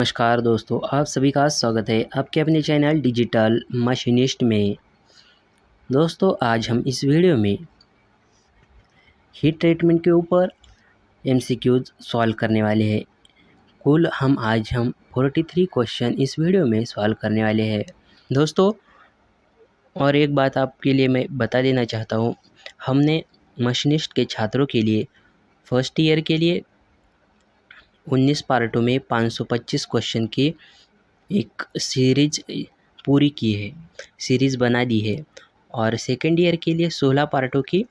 नमस्कार दोस्तों, आप सभी का स्वागत है आपके अपने चैनल डिजिटल मशीनिस्ट में। दोस्तों, आज हम इस वीडियो में हीट ट्रीटमेंट के ऊपर एमसीक्यूज सॉल्व करने वाले हैं। कुल हम 43 क्वेश्चन इस वीडियो में सॉल्व करने वाले हैं। दोस्तों, और एक बात आपके लिए मैं बता देना चाहता हूँ, हमने मशीनिस्ट के छात्रों के लिए फर्स्ट ईयर के लिए 19 पार्टों में 525 क्वेश्चन की एक सीरीज पूरी की है, सीरीज़ बना दी है। और सेकेंड ईयर के लिए 16 पार्टों की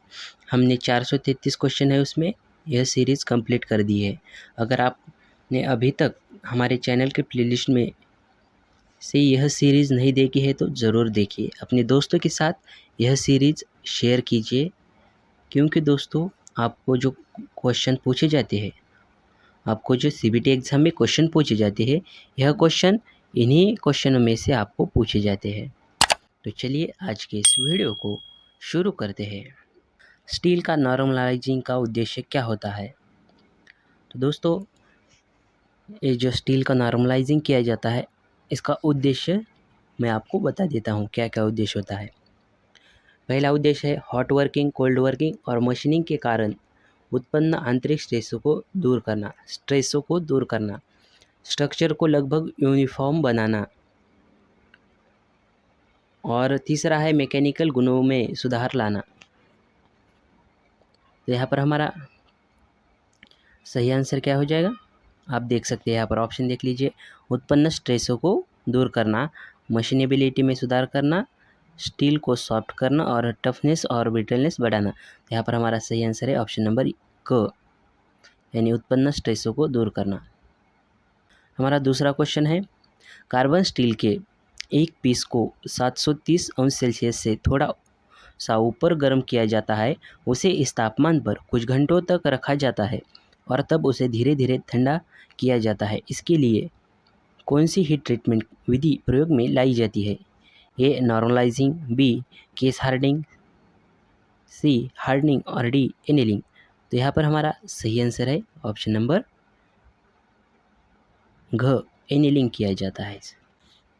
हमने 433 क्वेश्चन है उसमें यह सीरीज़ कंप्लीट कर दी है। अगर आपने अभी तक हमारे चैनल के प्लेलिस्ट में से यह सीरीज़ नहीं देखी है तो ज़रूर देखिए। अपने दोस्तों के साथ यह सीरीज़ शेयर कीजिए, क्योंकि दोस्तों आपको जो क्वेश्चन पूछे जाते हैं, आपको जो सीबीटी एग्ज़ाम में क्वेश्चन पूछे जाते हैं, यह क्वेश्चन इन्हीं क्वेश्चनों में से आपको पूछे जाते हैं। तो चलिए आज के इस वीडियो को शुरू करते हैं। स्टील का नॉर्मलाइजिंग का उद्देश्य क्या होता है? तो दोस्तों, ये जो स्टील का नॉर्मलाइजिंग किया जाता है, इसका उद्देश्य मैं आपको बता देता हूँ क्या क्या उद्देश्य होता है। पहला उद्देश्य है हॉट वर्किंग, कोल्ड वर्किंग और मशीनिंग के कारण उत्पन्न आंतरिक स्ट्रेसों को दूर करना, स्ट्रक्चर को लगभग यूनिफॉर्म बनाना। और तीसरा है मैकेनिकल गुणों में सुधार लाना। तो यहाँ पर हमारा सही आंसर क्या हो जाएगा, आप देख सकते हैं यहाँ पर ऑप्शन देख लीजिए। उत्पन्न स्ट्रेसों को दूर करना, मशीनेबिलिटी में सुधार करना, स्टील को सॉफ्ट करना और टफनेस और ब्रिटलनेस बढ़ाना। तो यहाँ पर हमारा सही आंसर है ऑप्शन नंबर क, यानी उत्पन्न स्ट्रेसों को दूर करना। हमारा दूसरा क्वेश्चन है, कार्बन स्टील के एक पीस को 730 अंश सेल्सियस से थोड़ा सा ऊपर गर्म किया जाता है। उसे इस तापमान पर कुछ घंटों तक रखा जाता है और तब उसे धीरे धीरे ठंडा किया जाता है। इसके लिए कौन सी हीट ट्रीटमेंट विधि प्रयोग में लाई जाती है? ए नॉर्मलाइजिंग, बी केस हार्डनिंग, सी हार्डनिंग और डी एनेलिंग। तो यहाँ पर हमारा सही आंसर है ऑप्शन नंबर घ, एनेलिंग किया जाता है।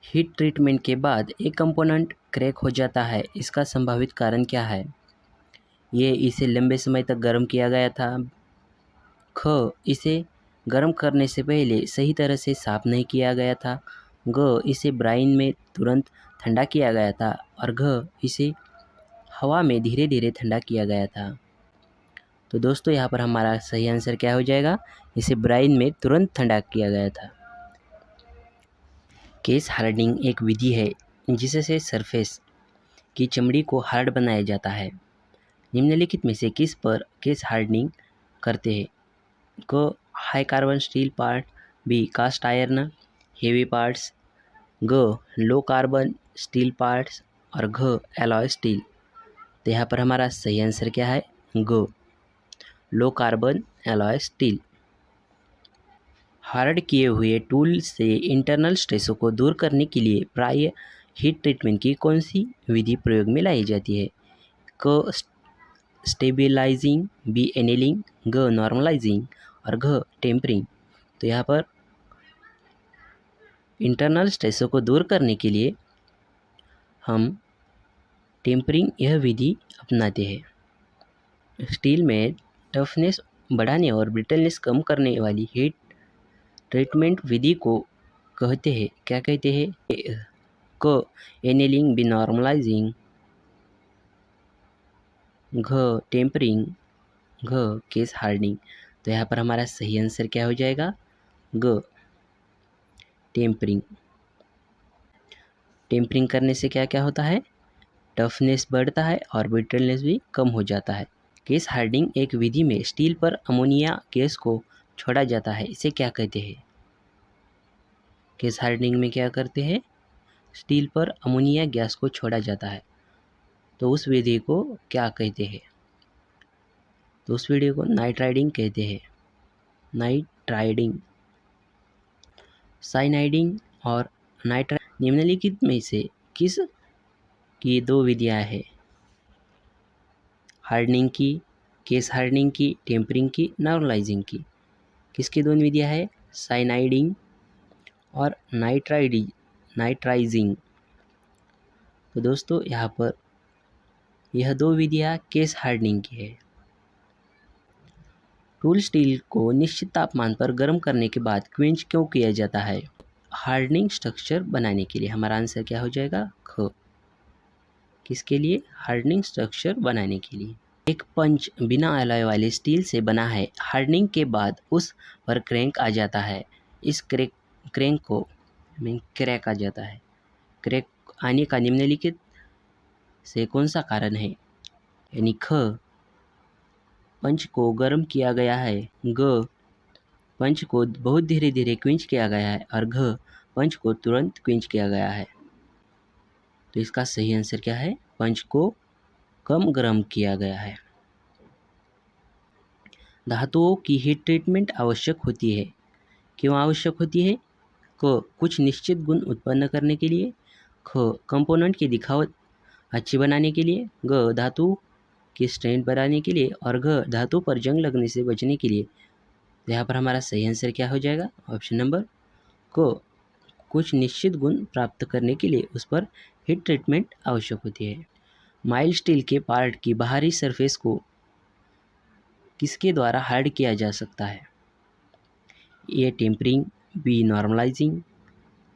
हीट ट्रीटमेंट के बाद एक कंपोनेंट क्रैक हो जाता है, इसका संभावित कारण क्या है? ये इसे लंबे समय तक गर्म किया गया था, ख इसे गर्म करने से पहले सही तरह से साफ नहीं किया गया था, ग इसे ब्राइन में तुरंत ठंडा किया गया था और घ इसे हवा में धीरे धीरे ठंडा किया गया था। तो दोस्तों यहाँ पर हमारा सही आंसर क्या हो जाएगा, इसे ब्राइन में तुरंत ठंडा किया गया था। केस हार्डनिंग एक विधि है जिससे सरफेस की चमड़ी को हार्ड बनाया जाता है। निम्नलिखित में से किस पर केस हार्डनिंग करते हैं? क high carbon steel part, B cast iron heavy parts, ग लो कार्बन स्टील पार्ट्स और घ एलॉय स्टील। तो यहाँ पर हमारा सही आंसर क्या है, ग low carbon alloy steel. Hard किए हुए टूल से इंटरनल स्ट्रेसों को दूर करने के लिए प्राय हीट ट्रीटमेंट की कौन सी विधि प्रयोग में लाई जाती है? क स्टेबिलाइजिंग, बी एनेलिंग, ग नॉर्मलाइजिंग और घ टेम्परिंग। तो यहाँ पर इंटरनल स्ट्रेसों को दूर करने के लिए हम टेम्परिंग यह विधि अपनाते हैं। स्टील में टफनेस बढ़ाने और ब्रिटलनेस कम करने वाली हीट ट्रीटमेंट विधि को कहते हैं, क्या कहते हैं? क एनेलिंग, बी नॉर्मलाइजिंग, घ टेम्परिंग, घ केस हार्डनिंग। तो यहाँ पर हमारा सही आंसर क्या हो जाएगा, ग टेम्परिंग। टेम्परिंग करने से क्या क्या होता है, टफनेस बढ़ता है और ब्रिटलनेस भी कम हो जाता है। केस हार्डनिंग एक विधि में स्टील पर अमोनिया गैस को छोड़ा जाता है, इसे क्या कहते हैं? केस हार्डनिंग में क्या करते हैं, स्टील पर अमोनिया गैस को छोड़ा जाता है, तो उस विधि को क्या कहते हैं? तो उस विधि को नाइट्राइडिंग कहते हैं, नाइट्राइडिंग। साइनाइडिंग और नाइट्राइड निम्नलिखित में से किस की दो विधियां हैं? हार्डनिंग की, केस हार्डनिंग की, टेम्परिंग की, नॉर्मलाइजिंग की। किसकी दोनों विधियां है? साइनाइडिंग और नाइट्राइजिंग। तो दोस्तों यहाँ पर यह दो विधियाँ केस हार्डनिंग की है। टूल स्टील को निश्चित तापमान पर गर्म करने के बाद क्विंच क्यों किया जाता है? हार्डनिंग स्ट्रक्चर बनाने के लिए। हमारा आंसर क्या हो जाएगा? ख। किसके लिए? हार्डनिंग स्ट्रक्चर बनाने के लिए। एक पंच बिना अलॉय वाले स्टील से बना है। हार्डनिंग के बाद उस पर क्रैंक आ जाता है। इस क्रैंक को क्रैक आ जाता है। क्रैक आने का निम्नलिखित से कौन सा कारण है? यानी ख, पंच को गर्म किया गया है। ग, पंच को बहुत धीरे धीरे क्विंच किया गया है। और घ, पंच को तुरंत क्विंच किया गया है। तो इसका सही आंसर क्या है? पंच को कम गर्म किया गया है। धातुओं की हीट ट्रीटमेंट आवश्यक होती है। क्यों आवश्यक होती है? क, कुछ निश्चित गुण उत्पन्न करने के लिए। ख, कंपोनेंट की दिखावट अच्छी बनाने के लिए। ग, धातु की स्ट्रेंथ बढ़ाने के लिए। और घ, धातु पर जंग लगने से बचने के लिए। तो यहाँ पर हमारा सही आंसर क्या हो जाएगा? ऑप्शन नंबर क, कुछ निश्चित गुण प्राप्त करने के लिए उस पर हीट ट्रीटमेंट आवश्यक होती है। माइल्ड स्टील के पार्ट की बाहरी सरफेस को किसके द्वारा हार्ड किया जा सकता है? A, tempering, B, normalising,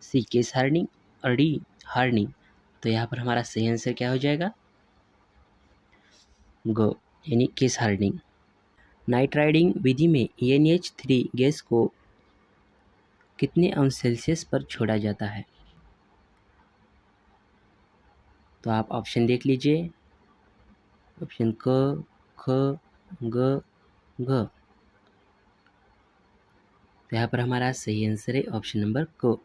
C, case hardening और डी, हार्डनिंग। तो यहाँ पर हमारा सही आंसर क्या हो जाएगा? ग, यानी केस हार्डनिंग। नाइट्राइडिंग विधि में NH3 गैस को कितने अंश सेल्सियस पर छोड़ा जाता है? तो आप ऑप्शन देख लीजिए। ऑप्शन क, ख, ग, घ। तो यहाँ पर हमारा सही आंसर है ऑप्शन नंबर क,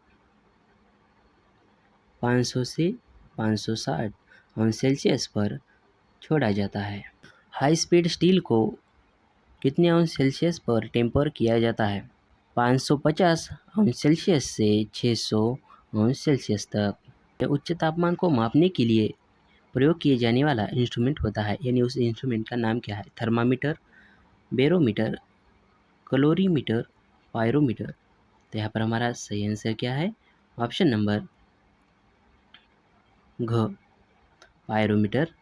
500 से 560 अंश सेल्सियस पर छोड़ा जाता है। हाई स्पीड स्टील को कितने अंश सेल्सियस पर टेम्पर किया जाता है? 550 अंश सेल्सियस से 600 अंश सेल्सियस तक। उच्च तापमान को मापने के लिए प्रयोग किए जाने वाला इंस्ट्रूमेंट होता है, यानी उस इंस्ट्रूमेंट का नाम क्या है? Thermometer, barometer, calorimeter, pyrometer. तो यहाँ पर हमारा सही आंसर क्या है? ऑप्शन नंबर घ, पायरोमीटर।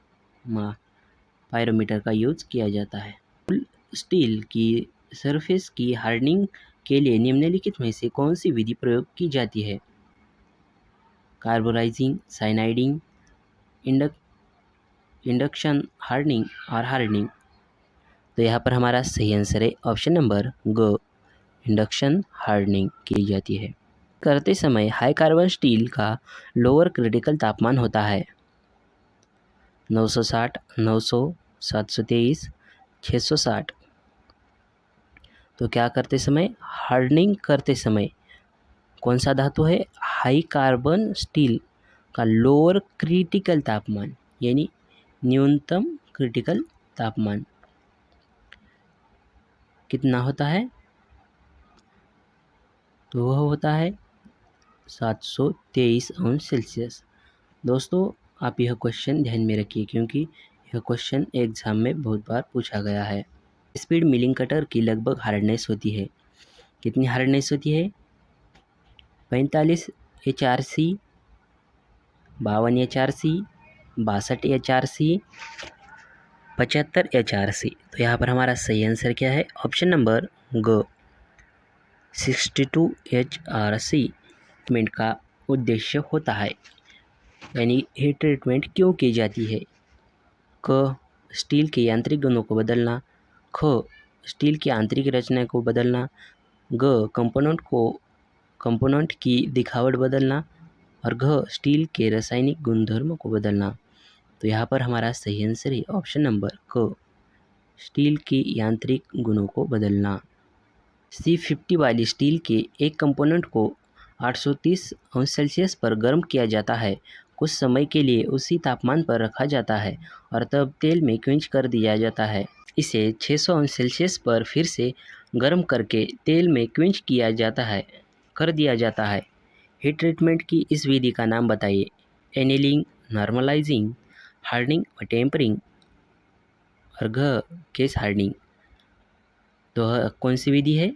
पायरोमीटर का यूज किया जाता है। स्टील की सरफेस की हार्डनिंग के लिए निम्नलिखित में से कौन सी विधि प्रयोग की जाती है? कार्बोराइजिंग, साइनाइडिंग, इंडक्शन हार्डनिंग और हार्डनिंग। तो यहाँ पर हमारा सही आंसर है ऑप्शन नंबर ग, इंडक्शन हार्डनिंग की जाती है। करते समय हाई कार्बन स्टील का लोअर क्रिटिकल तापमान होता है 960, 900, 723, 660। तो क्या करते समय? हार्डनिंग करते समय कौन सा धातु है? हाई कार्बन स्टील का लोअर क्रिटिकल तापमान, यानी न्यूनतम क्रिटिकल तापमान कितना होता है? तो वह होता है 723 अंश सेल्सियस। दोस्तों आप यह क्वेश्चन ध्यान में रखिए, क्योंकि यह क्वेश्चन एग्जाम में बहुत बार पूछा गया है। स्पीड मिलिंग कटर की लगभग हार्डनेस होती है, कितनी हार्डनेस होती है? 45 HRC, 52 HRC, 62 HRC, 75 HRC। तो यहाँ पर हमारा सही आंसर क्या है? ऑप्शन नंबर ग, 62 HRC ट्रीटमेंट का उद्देश्य होता है, यानी हीट ट्रीटमेंट क्यों की जाती है? क, स्टील के यांत्रिक गुणों को बदलना। ख, स्टील की आंतरिक रचना को बदलना। ग, कंपोनेंट की दिखावट बदलना। और घ, स्टील के रासायनिक गुणधर्मों को बदलना। तो यहाँ पर हमारा सही आंसर है ऑप्शन नंबर क, स्टील की यांत्रिक गुणों को बदलना। C50 वाली स्टील के एक कंपोनेंट को 830 अंश सेल्सियस पर गर्म किया जाता है। कुछ समय के लिए उसी तापमान पर रखा जाता है और तब तेल में क्विंच कर दिया जाता है। इसे 600 अंश सेल्सियस पर फिर से गर्म करके तेल में क्विंच कर दिया जाता है। हीट ट्रीटमेंट की इस विधि का नाम बताइए। एनीलिंग, नॉर्मलाइजिंग, हार्डनिंग और टेम्परिंग और घ, केस हार्डनिंग। तो कौन सी विधि है?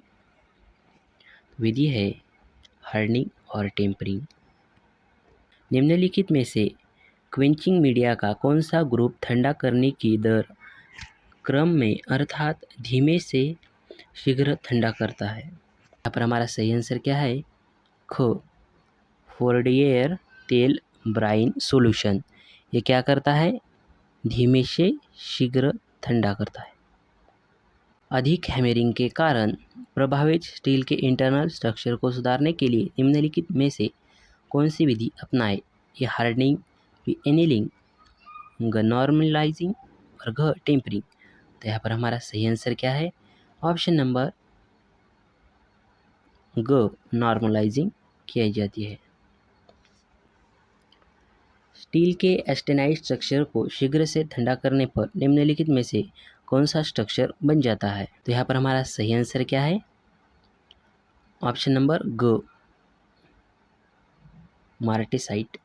विधि है हार्डनिंग और टेम्परिंग। निम्नलिखित में से क्वेंचिंग मीडिया का कौन सा ग्रुप ठंडा करने की दर क्रम में अर्थात धीमे से शीघ्र ठंडा करता है? यहाँ पर हमारा सही आंसर क्या है? ख, फोर्डियर तेल ब्राइन सॉल्यूशन। ये क्या करता है? धीमे से शीघ्र ठंडा करता है। अधिक हैमरिंग के कारण प्रभावित स्टील के इंटरनल स्ट्रक्चर को सुधारने के लिए निम्नलिखित में से कौन सी विधि अपनाएं? ये हार्डनिंग, बी एनीलिंग, ग नॉर्मलाइजिंग और घ टेम्परिंग। तो यहाँ पर हमारा सही आंसर क्या है? ऑप्शन नंबर ग, नॉर्मलाइजिंग किया जाती है। स्टील के एस्टेनाइट स्ट्रक्चर को शीघ्र से ठंडा करने पर निम्नलिखित में से कौन सा स्ट्रक्चर बन जाता है? तो यहाँ पर हमारा सही आंसर क्या है? ऑप्शन नंबर ग, मार्टेसाइट।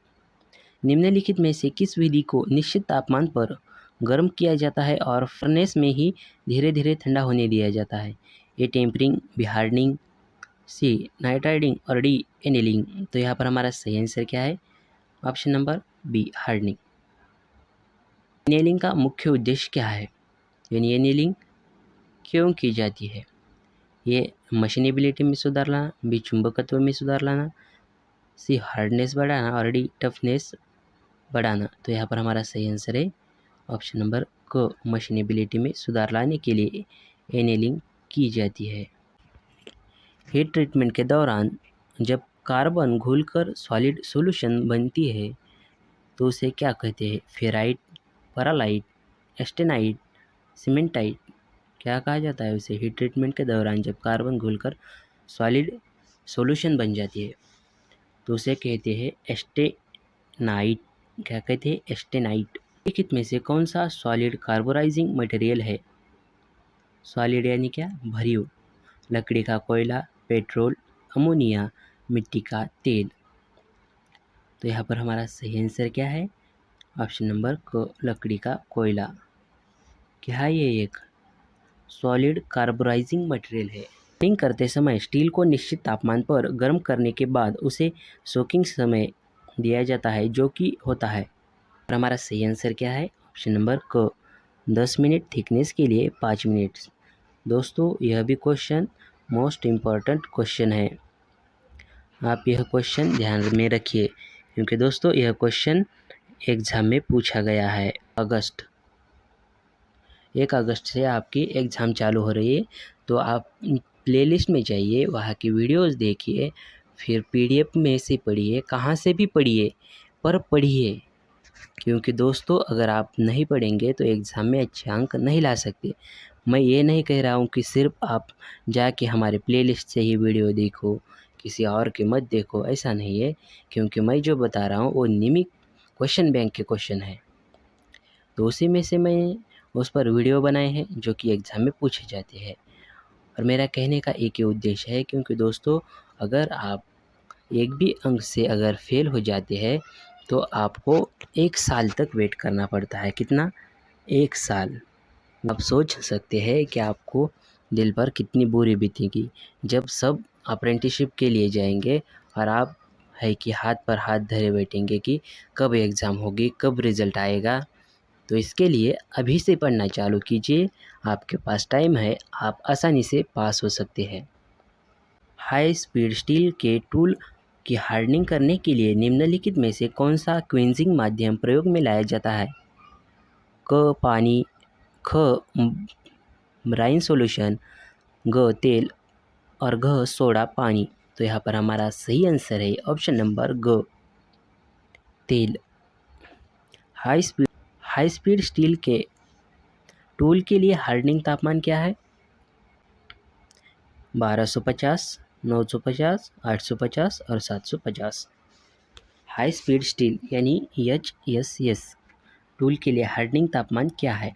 निम्नलिखित में से किस विधि को निश्चित तापमान पर गर्म किया जाता है और फर्नेस में ही धीरे धीरे ठंडा होने दिया जाता है? A tempering, B hardening, C nitriding और डी एनीलिंग। तो यहाँ पर हमारा सही आंसर क्या है? Option number B, hardening. Annealing का मुख्य उद्देश्य क्या है? यानी एनीलिंग क्यों की जाती है? ये मशीनेबिलिटी में सुधार लाना, बी चुंबकत्व में सुधार लाना, सी हार्डनेस बढ़ाना और डी टफनेस बढ़ाना। तो यहाँ पर हमारा सही आंसर है ऑप्शन नंबर क, मशीनेबिलिटी में सुधार लाने के लिए एनीलिंग की जाती है। हीट ट्रीटमेंट के दौरान जब कार्बन घुलकर सॉलिड सॉल्यूशन बनती है तो उसे क्या कहते हैं? Ferrite, pearlite, austenite, cementite. क्या कहा जाता है उसे? हीट ट्रीटमेंट के दौरान जब कार्बन घुलकर सॉलिड सॉल्यूशन बन जाती है तो उसे कहते हैं एस्टेनाइट। क्या कहते हैं? एस्टेनाइट। निम्नलिखित में से कौन सा सॉलिड कार्बोराइजिंग मटेरियल है? सॉलिड यानी क्या? भरियो। लकड़ी का कोयला, पेट्रोल, अमोनिया, मिट्टी का तेल। तो यहाँ पर हमारा सही आंसर क्या है? ऑप्शन नंबर क, लकड़ी का कोयला। क्या है ये? एक सॉलिड कार्बोराइजिंग मटेरियल है। सोकिंग करते समय स्टील को निश्चित तापमान पर गर्म करने के बाद उसे सोकिंग समय दिया जाता है जो कि होता है। और हमारा सही आंसर क्या है? ऑप्शन नंबर क, 10 मिनट, थिकनेस के लिए 5 मिनट। दोस्तों यह भी क्वेश्चन मोस्ट इम्पॉर्टेंट क्वेश्चन है, आप यह क्वेश्चन ध्यान में रखिए क्योंकि दोस्तों यह क्वेश्चन एग्ज़ाम में पूछा गया है। 1 अगस्त से आपकी एग्ज़ाम चालू हो रही है, तो आप प्लेलिस्ट में जाइए, वहाँ की वीडियोस देखिए, फिर पीडीएफ में से पढ़िए, कहाँ से भी पढ़िए, पर पढ़िए। क्योंकि दोस्तों अगर आप नहीं पढ़ेंगे तो एग्ज़ाम में अच्छे अंक नहीं ला सकते। मैं ये नहीं कह रहा हूँ कि सिर्फ आप जाके हमारे प्लेलिस्ट से ही वीडियो देखो, किसी और के मत देखो, ऐसा नहीं है। क्योंकि मैं जो बता रहा हूँ वो नियमित क्वेश्चन बैंक के क्वेश्चन है, तो उसी में से मैं उस पर वीडियो बनाए हैं जो कि एग्ज़ाम में पूछे जाते हैं। और मेरा कहने का एक ही उद्देश्य है, क्योंकि दोस्तों अगर आप एक भी अंक से अगर फेल हो जाते हैं तो आपको 1 साल तक वेट करना पड़ता है। कितना? 1 साल। आप सोच सकते हैं कि आपको दिल पर कितनी बुरी बीतेगी जब सब अप्रेंटिसशिप के लिए जाएंगे और आप है कि हाथ पर हाथ धरे बैठेंगे कि कब एग्ज़ाम होगी, कब रिज़ल्ट आएगा। तो इसके लिए अभी से पढ़ना चालू कीजिए, आपके पास टाइम है, आप आसानी से पास हो सकते हैं। हाई स्पीड स्टील के टूल की हार्डनिंग करने के लिए निम्नलिखित में से कौन सा क्विंजिंग माध्यम प्रयोग में लाया जाता है? क, पानी, ख, ब्राइन सॉल्यूशन, ग, तेल और घ, सोडा पानी। तो यहाँ पर हमारा सही आंसर है ऑप्शन नंबर ग, तेल। हाई स्पीड स्टील के टूल के लिए हार्डनिंग तापमान क्या है? 1250, 950, 850 और 750। हाई स्पीड स्टील यानी HSS टूल के लिए हार्डनिंग तापमान क्या है?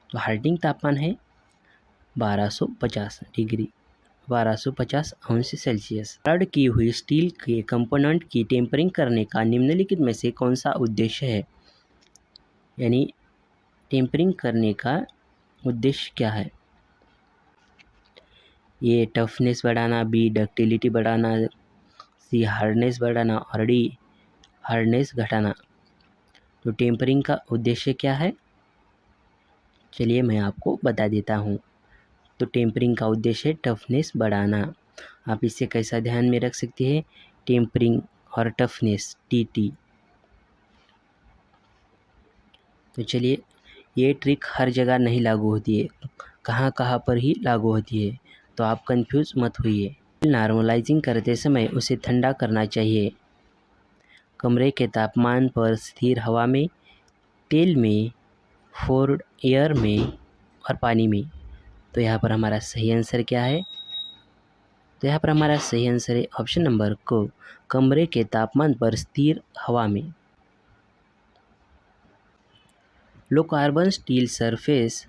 तो हार्डनिंग तापमान है 1250 डिग्री, 1250 अंश सेल्सियस। हार्ड की हुई स्टील के कंपोनेंट की टेम्परिंग करने का निम्नलिखित में से कौन सा उद्देश्य है? यानी टेम्परिंग करने का उद्देश्य क्या है? ये टफनेस बढ़ाना, बी डक्टिलिटी बढ़ाना, सी हार्डनेस बढ़ाना और डी हार्डनेस घटाना। तो टेम्परिंग का उद्देश्य क्या है, चलिए मैं आपको बता देता हूँ। तो टेम्परिंग का उद्देश्य है टफनेस बढ़ाना। आप इससे कैसा ध्यान में रख सकते हैं, टेम्परिंग और टफनेस टीटी। तो चलिए, ये ट्रिक हर जगह नहीं लागू होती है, कहाँ कहाँ पर ही लागू होती है, तो आप कंफ्यूज मत होइए। नॉर्मलाइजिंग करते समय उसे ठंडा करना चाहिए। कमरे के तापमान पर स्थिर हवा में, तेल में, फोर्ड एयर में और पानी में। तो यहाँ पर हमारा सही आंसर क्या है, तो यहाँ पर हमारा सही आंसर है ऑप्शन नंबर को, कमरे के तापमान पर स्थिर हवा में। लो कार्बन स्टील सरफेस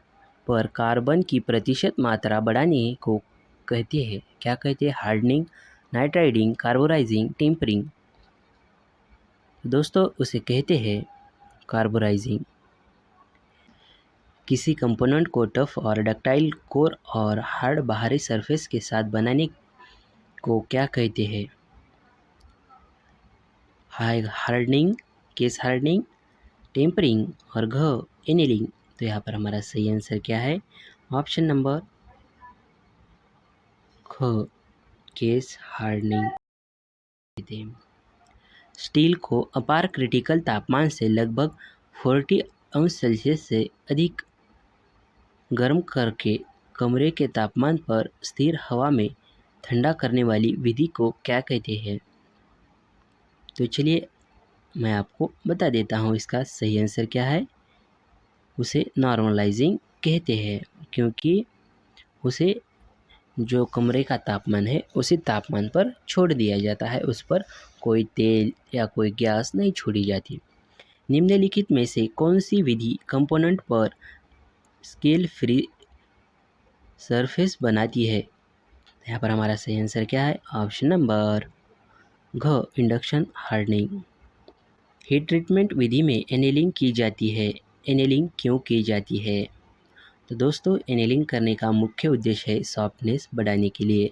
पर कार्बन की प्रतिशत मात्रा बढ़ाने को कहते हैं, क्या कहते हैं, हार्डनिंग, नाइट्राइडिंग, कार्बोराइजिंग, टेम्परिंग। दोस्तों उसे कहते हैं कार्बोराइजिंग। किसी कंपोनेंट को टफ और डक्टाइल कोर और हार्ड बाहरी सरफेस के साथ बनाने को क्या कहते हैं, हार्डनिंग, केस हार्डनिंग, टेम्परिंग और एनिलिंग। तो यहाँ पर हमारा सही आंसर क्या है, ऑप्शन नंबर ख, केस हार्डनिंग। स्टील को अपार क्रिटिकल तापमान से लगभग 40 अंश सेल्सियस से अधिक गर्म करके कमरे के तापमान पर स्थिर हवा में ठंडा करने वाली विधि को क्या कहते हैं। तो चलिए मैं आपको बता देता हूँ, इसका सही आंसर क्या है, उसे नॉर्मलाइजिंग कहते हैं, क्योंकि उसे जो कमरे का तापमान है उसी तापमान पर छोड़ दिया जाता है, उस पर कोई तेल या कोई गैस नहीं छोड़ी जाती। निम्नलिखित में से कौन सी विधि कंपोनेंट पर स्केल फ्री सरफेस बनाती है। यहाँ पर हमारा सही आंसर क्या है, ऑप्शन नंबर घ, इंडक्शन हार्डनिंग। हीट ट्रीटमेंट विधि में एनेलिंग की जाती है, एनेलिंग क्यों की जाती है। तो दोस्तों एनेलिंग करने का मुख्य उद्देश्य है सॉफ्टनेस बढ़ाने के लिए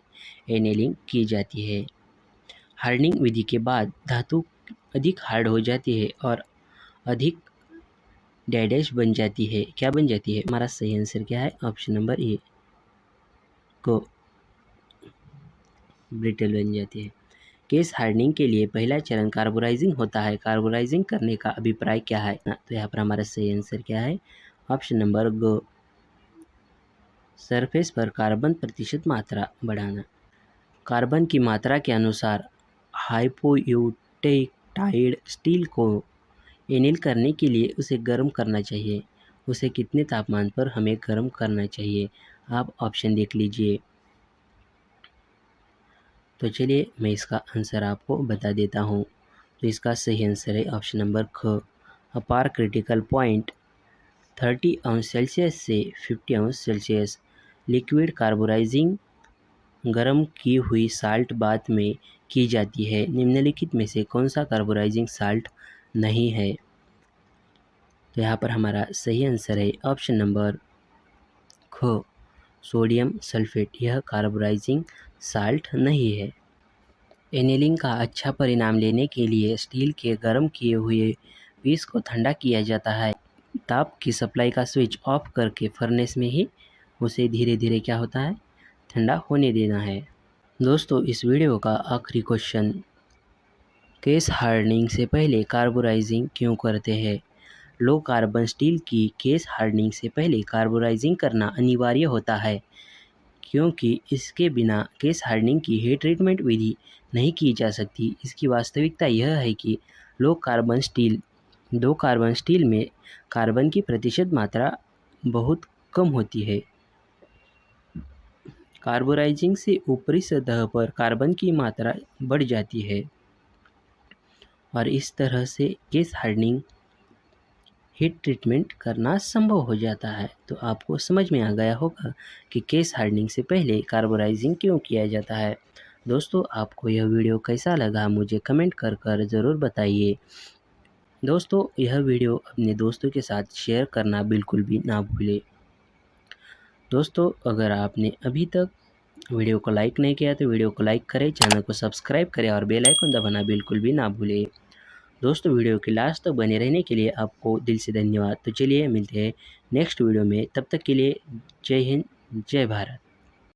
एनेलिंग की जाती है। हार्डनिंग विधि के बाद धातु अधिक हार्ड हो जाती है और अधिक डैडेज बन जाती है, क्या बन जाती है, हमारा सही आंसर क्या है, ऑप्शन नंबर ए को, ब्रिटल बन जाती है। केस हार्डनिंग के लिए पहला चरण कार्बोराइजिंग होता है, कार्बोराइजिंग करने का अभिप्राय क्या है। तो यहाँ पर हमारा सही आंसर क्या है, ऑप्शन नंबर ग, सरफेस पर कार्बन प्रतिशत मात्रा बढ़ाना। कार्बन की मात्रा के अनुसार हाइपोयूटेक्टाइड स्टील को एनिल करने के लिए उसे गर्म करना चाहिए। उसे कितने तापमान पर हमें गर्म करना चाहिए, आप ऑप्शन देख लीजिए। तो चलिए मैं इसका आंसर आपको बता देता हूँ। तो इसका सही आंसर है ऑप्शन नंबर ख, अपार क्रिटिकल पॉइंट 30 अंश सेल्सियस से 50 अंश सेल्सियस। लिक्विड कार्बोराइजिंग गर्म की हुई साल्ट बाद में की जाती है। निम्नलिखित में से कौन सा कार्बोराइजिंग साल्ट नहीं है। तो यहाँ पर हमारा सही आंसर है ऑप्शन नंबर ख, सोडियम सल्फेट, यह कार्बोराइजिंग साल्ट नहीं है। एनेलिंग का अच्छा परिणाम लेने के लिए स्टील के गर्म किए हुए पीस को ठंडा किया जाता है। ताप की सप्लाई का स्विच ऑफ करके फर्नेस में ही उसे धीरे धीरे क्या होता है, ठंडा होने देना है। दोस्तों इस वीडियो का आखिरी क्वेश्चन, केस हार्डनिंग से पहले कार्बोराइजिंग क्यों करते हैं। लो कार्बन स्टील की केस हार्डनिंग से पहले कार्बोराइजिंग करना अनिवार्य होता है, क्योंकि इसके बिना केस हार्डनिंग की हीट ट्रीटमेंट विधि नहीं की जा सकती। इसकी वास्तविकता यह है कि दो कार्बन स्टील में कार्बन की प्रतिशत मात्रा बहुत कम होती है। कार्बोराइजिंग से ऊपरी सतह पर कार्बन की मात्रा बढ़ जाती है और इस तरह से केस हार्डनिंग हीट ट्रीटमेंट करना संभव हो जाता है। तो आपको समझ में आ गया होगा कि केस हार्डनिंग से पहले कार्बोराइजिंग क्यों किया जाता है। दोस्तों आपको यह वीडियो कैसा लगा मुझे कमेंट कर ज़रूर बताइए। दोस्तों यह वीडियो अपने दोस्तों के साथ शेयर करना बिल्कुल भी ना भूलें। दोस्तों अगर आपने अभी तक वीडियो को लाइक नहीं किया तो वीडियो को लाइक करें, चैनल को सब्सक्राइब करें और बेल आइकन दबाना बिल्कुल भी ना भूलें। दोस्तों वीडियो के लास्ट तक बने रहने के लिए आपको दिल से धन्यवाद। तो चलिए मिलते हैं नेक्स्ट वीडियो में, तब तक के लिए जय हिंद, जय भारत।